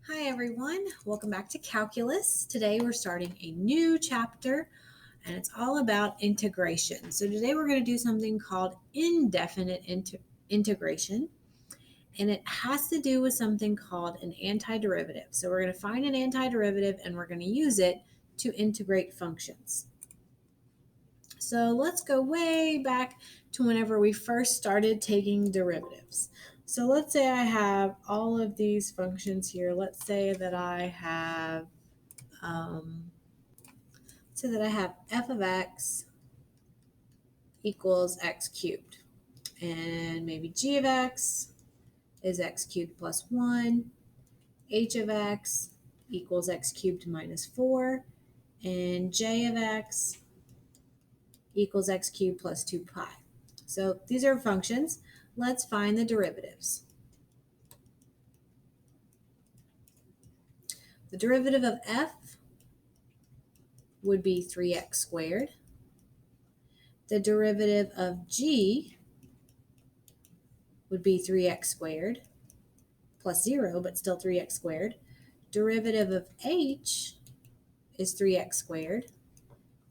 Hi everyone, welcome back to Calculus. Today we're starting a new chapter and it's all about integration. So today we're going to do something called indefinite integration, and it has to do with something called an antiderivative. So we're going to find an antiderivative and we're going to use it to integrate functions. So let's go way back to whenever we first started taking derivatives. So let's say I have all of these functions here. Let's say that I have f of x equals x cubed, and maybe g of x is x cubed plus 1, h of x equals x cubed minus 4, and j of x equals x cubed plus 2 pi. So these are functions. Let's find the derivatives. The derivative of f would be 3x squared. The derivative of g would be 3x squared plus 0, but still 3x squared. Derivative of h is 3x squared.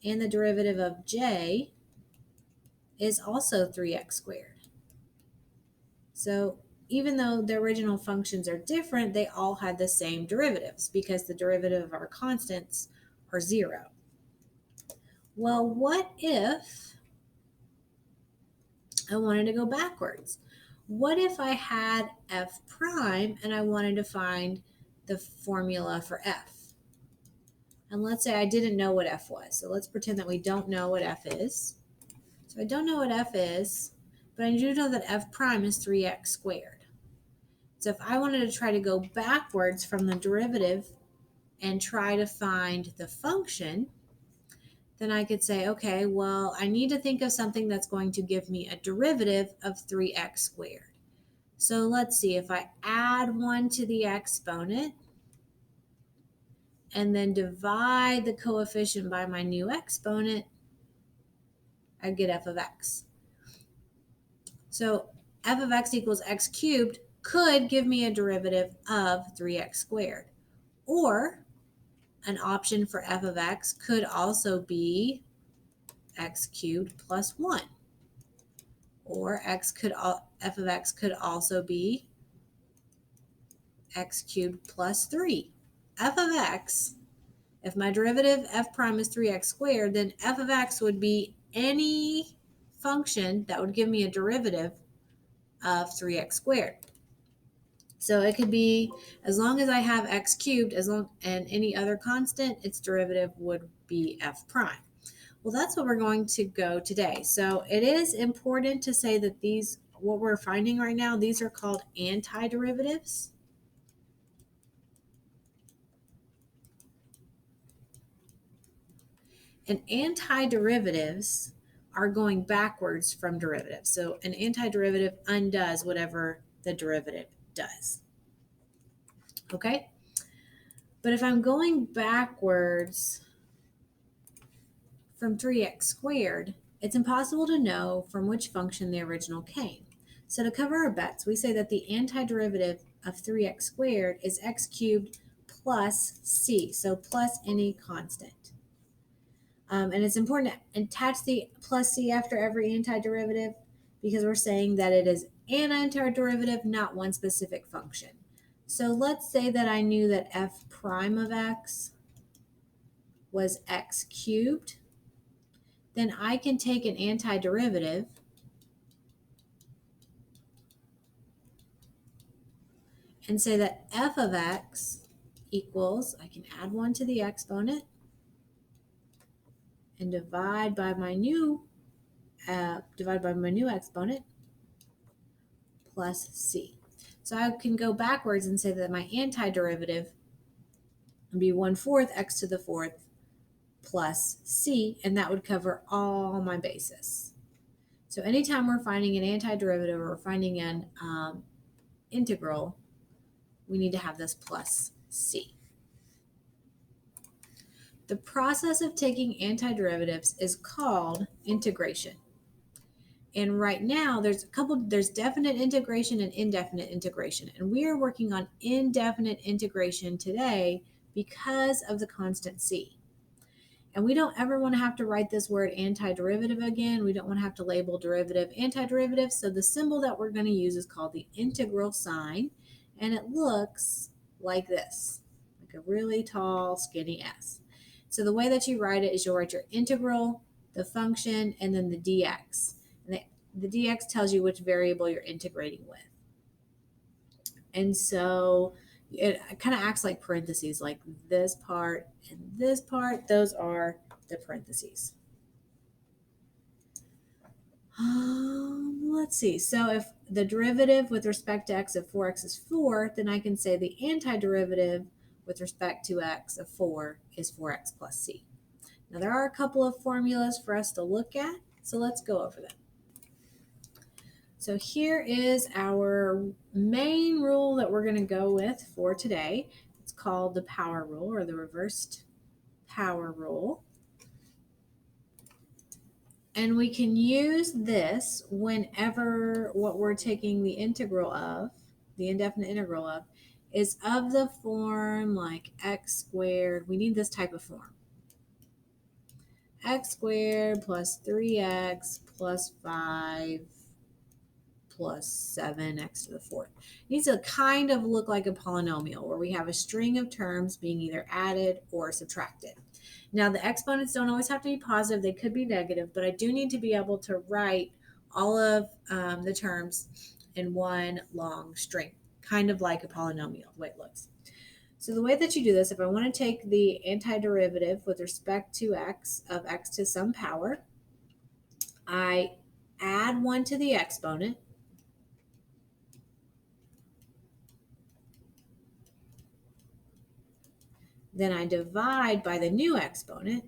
And the derivative of j is also 3x squared. So even though the original functions are different, they all had the same derivatives because the derivative of our constants are 0. Well, what if I wanted to go backwards? What if I had f prime and I wanted to find the formula for f? And let's say I didn't know what f was. So let's pretend that we don't know what f is. So I don't know what f is, but I do know that f prime is 3x squared. So if I wanted to try to go backwards from the derivative and try to find the function, then I could say, okay, well, I need to think of something that's going to give me a derivative of 3x squared. So let's see, if I add 1 to the exponent and then divide the coefficient by my new exponent, I'd get f of x. So f of x equals x cubed could give me a derivative of 3x squared. Or an option for f of x could also be x cubed plus 1. Or f of x could also be x cubed plus 3. F of x, if my derivative f prime is 3x squared, then f of x would be any function that would give me a derivative of 3x squared. So it could be, as long as I have x cubed, and any other constant, its derivative would be f prime. Well, that's what we're going to go today. So it is important to say that these, what we're finding right now, these are called antiderivatives. And antiderivatives are going backwards from derivatives. So an antiderivative undoes whatever the derivative does. Okay? But if I'm going backwards from 3x squared, it's impossible to know from which function the original came. So to cover our bets, we say that the antiderivative of 3x squared is x cubed plus c, so plus any constant. And it's important to attach the plus c after every antiderivative because we're saying that it is an antiderivative, not one specific function. So let's say that I knew that f prime of x was x cubed. Then I can take an antiderivative and say that f of x equals, I can add 1 to the exponent and divide by my new exponent plus c. So I can go backwards and say that my antiderivative would be 1/4 x to the 4th plus c, and that would cover all my bases. So anytime we're finding an antiderivative or we're finding an integral, we need to have this plus c. The process of taking antiderivatives is called integration. And right now there's definite integration and indefinite integration. And we are working on indefinite integration today because of the constant c. And we don't ever want to have to write this word antiderivative again. We don't want to have to label derivative antiderivative. So the symbol that we're going to use is called the integral sign. And it looks like this, like a really tall, skinny S. So the way that you write it is you'll write your integral, the function, and then the dx. And the dx tells you which variable you're integrating with. And so it kind of acts like parentheses, like this part and this part, those are the parentheses. Let's see. So if the derivative with respect to x of 4x is 4, then I can say the antiderivative with respect to x of 4 is 4x plus c. Now there are a couple of formulas for us to look at, so let's go over them. So here is our main rule that we're going to go with for today. It's called the power rule, or the reversed power rule. And we can use this whenever what we're taking the integral of, the indefinite integral of, is of the form like x squared. We need this type of form. X squared plus 3x plus 5 plus 7x to the fourth. It needs to kind of look like a polynomial where we have a string of terms being either added or subtracted. Now the exponents don't always have to be positive, they could be negative, but I do need to be able to write all of the terms in one long string, kind of like a polynomial, the way it looks. So the way that you do this, if I want to take the antiderivative with respect to x of x to some power, I add 1 to the exponent, then I divide by the new exponent,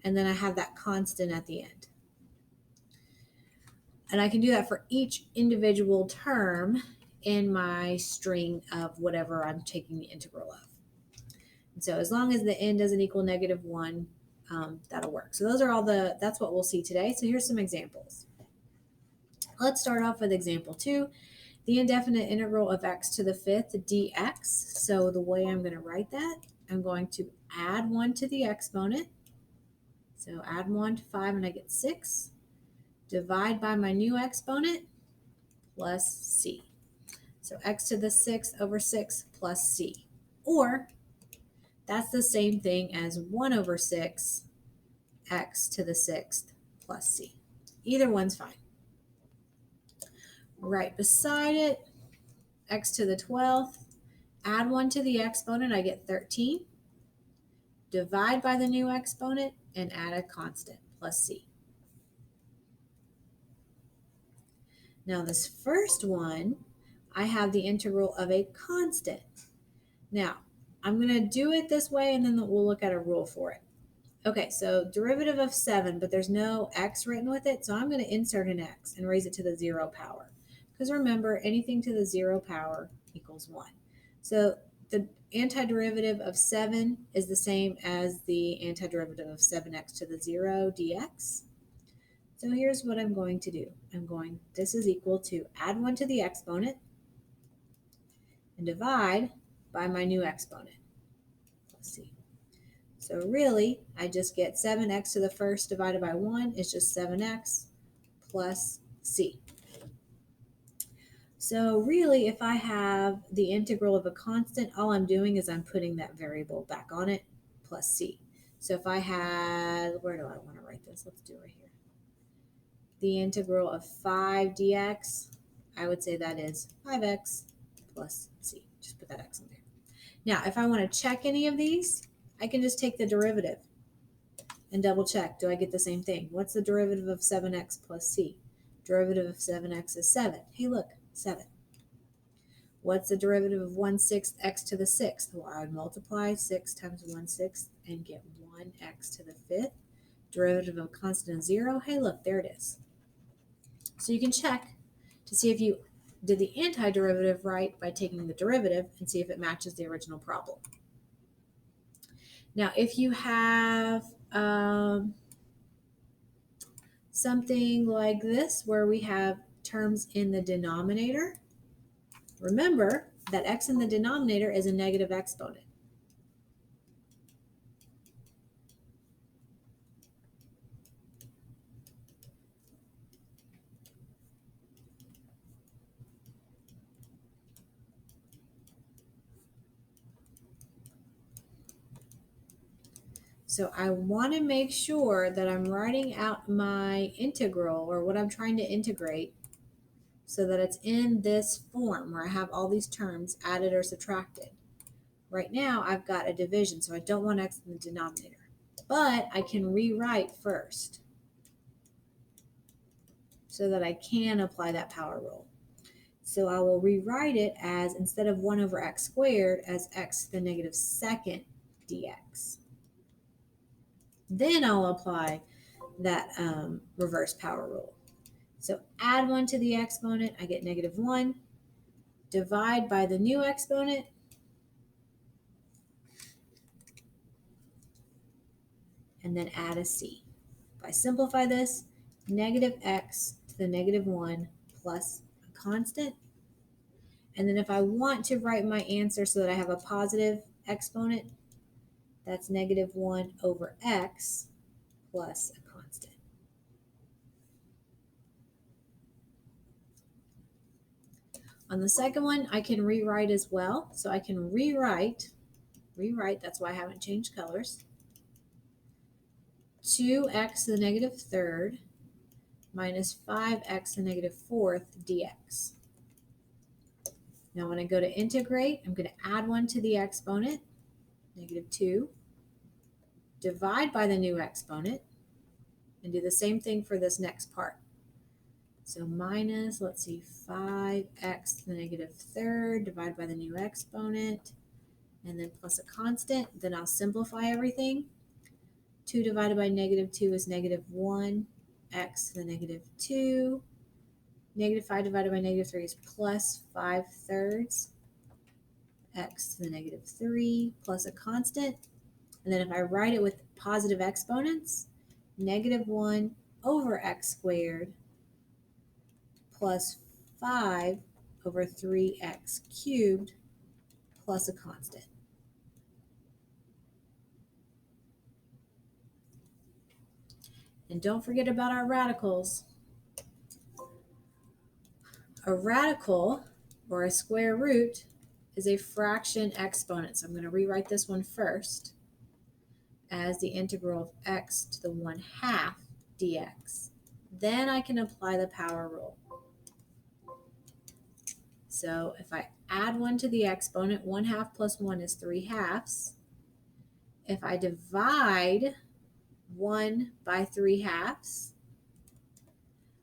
and then I have that constant at the end. And I can do that for each individual term in my string of whatever I'm taking the integral of. And so as long as the n doesn't equal -1, that'll work. So those are that's what we'll see today. So here's some examples. Let's start off with example 2, the indefinite integral of x to the 5th dx. So the way I'm going to write that, I'm going to add 1 to the exponent. So add 1 to 5 and I get 6. Divide by my new exponent plus c. So x to the 6th over 6 plus c. Or that's the same thing as 1 over 6 x to the 6th plus c. Either one's fine. Right beside it, x to the 12th, add 1 to the exponent, I get 13. Divide by the new exponent and add a constant, plus c. Now this first one, I have the integral of a constant. Now, I'm going to do it this way and then we'll look at a rule for it. Okay, so derivative of 7, but there's no x written with it, so I'm going to insert an x and raise it to the 0 power. Because remember, anything to the 0 power equals 1. So the antiderivative of 7 is the same as the antiderivative of 7x to the 0 dx. So here's what I'm going to do. This is equal to add 1 to the exponent and divide by my new exponent. Let's see. So really, I just get 7x to the first divided by 1 is just 7x plus c. So really, if I have the integral of a constant, all I'm doing is I'm putting that variable back on it, plus c. So if I had, where do I want to write this? Let's do it right here. The integral of 5 dx, I would say that is 5x plus c. Just put that x in there. Now, if I want to check any of these, I can just take the derivative and double check. Do I get the same thing? What's the derivative of 7x plus c? Derivative of 7x is 7. Hey, look, 7. What's the derivative of 1/6 x to the 6th? Well, I would multiply 6 times 1/6 and get 1x to the 5th. Derivative of a constant of 0. Hey, look, there it is. So you can check to see if you did the antiderivative right by taking the derivative and see if it matches the original problem. Now, if you have something like this where we have terms in the denominator, remember that x in the denominator is a negative exponent. So I want to make sure that I'm writing out my integral, or what I'm trying to integrate, so that it's in this form where I have all these terms added or subtracted. Right now I've got a division, so I don't want x in the denominator. But I can rewrite first so that I can apply that power rule. So I will rewrite it as, instead of 1 over x squared, as x to the negative second dx. Then I'll apply that reverse power rule. So add 1 to the exponent, I get negative 1. Divide by the new exponent, and then add a c. If I simplify this, negative x to the negative 1 plus a constant. And then if I want to write my answer so that I have a positive exponent, that's negative 1 over x plus a constant. On the second one, I can rewrite as well. So I can rewrite, that's why I haven't changed colors. 2x to the negative third minus 5x to the negative fourth dx. Now when I go to integrate, I'm going to add 1 to the exponent, negative 2, divide by the new exponent, and do the same thing for this next part. So minus, let's see, 5x to the negative third, divide by the new exponent, and then plus a constant. Then I'll simplify everything. 2 divided by negative 2 is negative 1, x to the negative 2. Negative 5 divided by negative 3 is plus 5/3, x to the negative 3, plus a constant. And then if I write it with positive exponents, negative 1 over x squared plus 5 over 3x cubed plus a constant. And don't forget about our radicals. A radical, or a square root, is a fraction exponent. So I'm going to rewrite this one first as the integral of x to the 1/2 dx. Then I can apply the power rule. So if I add 1 to the exponent, 1/2 plus 1 is 3/2. If I divide 1 by 3/2,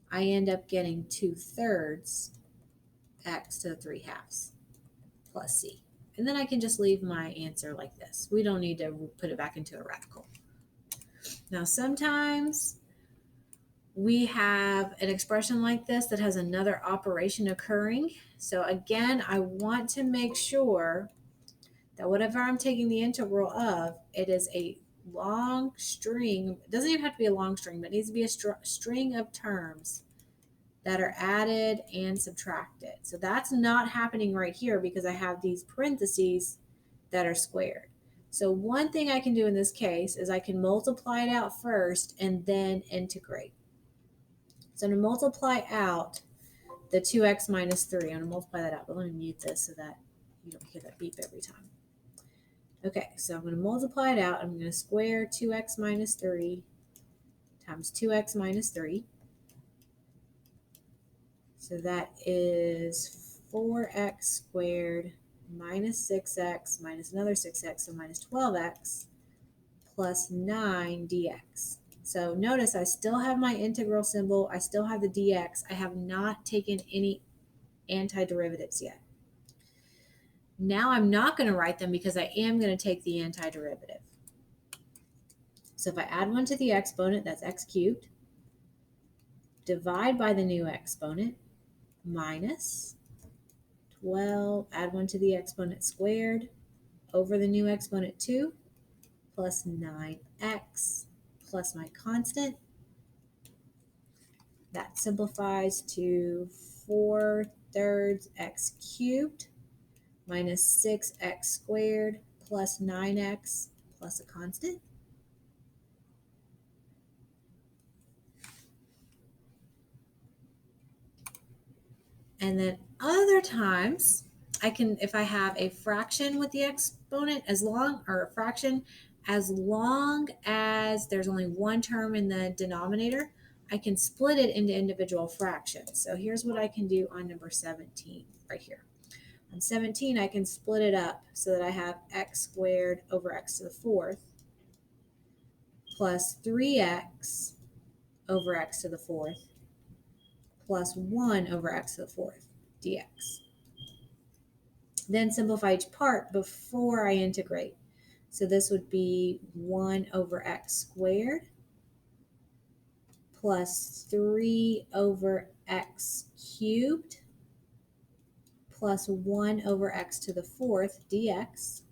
I end up getting 2/3 x to the 3/2 plus c. And then I can just leave my answer like this. We don't need to put it back into a radical. Now sometimes we have an expression like this that has another operation occurring. So again, I want to make sure that whatever I'm taking the integral of, it is a long string. It doesn't even have to be a long string, but it needs to be a string of terms that are added and subtracted. So that's not happening right here because I have these parentheses that are squared. So one thing I can do in this case is I can multiply it out first and then integrate. So I'm going to multiply out the 2x minus 3. I'm going to multiply that out, but let me mute this so that you don't hear that beep every time. Okay, so I'm going to multiply it out. I'm going to square 2x minus 3 times 2x minus 3. So that is 4x squared minus 6x minus another 6x, so minus 12x plus 9 dx. So notice I still have my integral symbol. I still have the dx. I have not taken any antiderivatives yet. Now I'm not going to write them because I am going to take the antiderivative. So if I add 1 to the exponent, that's x cubed. Divide by the new exponent, minus 12, add 1 to the exponent squared over the new exponent 2 plus 9x plus my constant. That simplifies to 4/3 x cubed minus 6x squared plus 9x plus a constant. And then other times, I can, if I have a fraction with the exponent as long as there's only one term in the denominator, I can split it into individual fractions. So here's what I can do on number 17 right here. On 17, I can split it up so that I have x squared over x to the fourth plus 3x over x to the fourth plus 1 over x to the fourth dx. Then simplify each part before I integrate. So this would be 1 over x squared plus 3 over x cubed plus 1 over x to the fourth dx.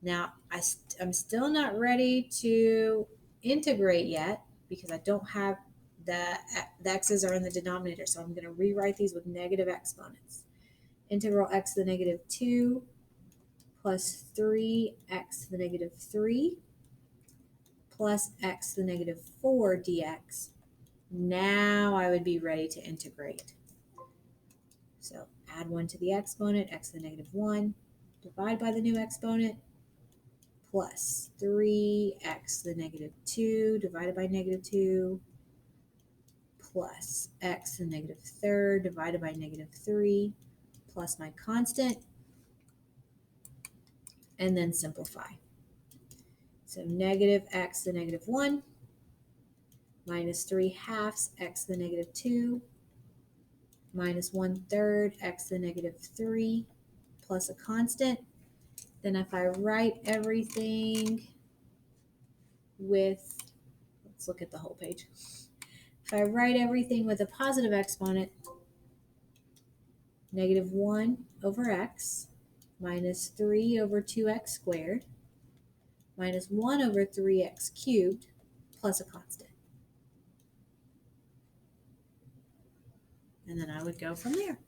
Now, I'm still not ready to integrate yet because I don't have the x's are in the denominator. So I'm going to rewrite these with negative exponents. Integral x to the negative 2 plus 3x to the negative 3 plus x to the negative 4 dx. Now I would be ready to integrate. So add 1 to the exponent, x to the negative 1, divide by the new exponent, plus 3x to the negative 2 divided by negative 2, plus x to the negative third divided by negative 3, plus my constant, and then simplify. So negative x to the negative 1 minus 3/2 x to the negative 2 minus 1/3 x to the negative 3 plus a constant. Then if I write everything with, let's look at the whole page. If I write everything with a positive exponent, negative 1 over x minus 3 over 2x squared minus 1 over 3x cubed plus a constant. And then I would go from there.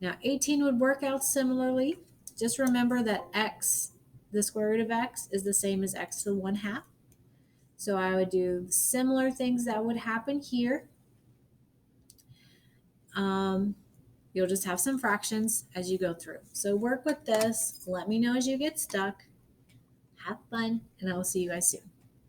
Now 18 would work out similarly. Just remember that x, the square root of x, is the same as x to the 1/2. So I would do similar things that would happen here. You'll just have some fractions as you go through. So work with this. Let me know as you get stuck. Have fun, and I will see you guys soon.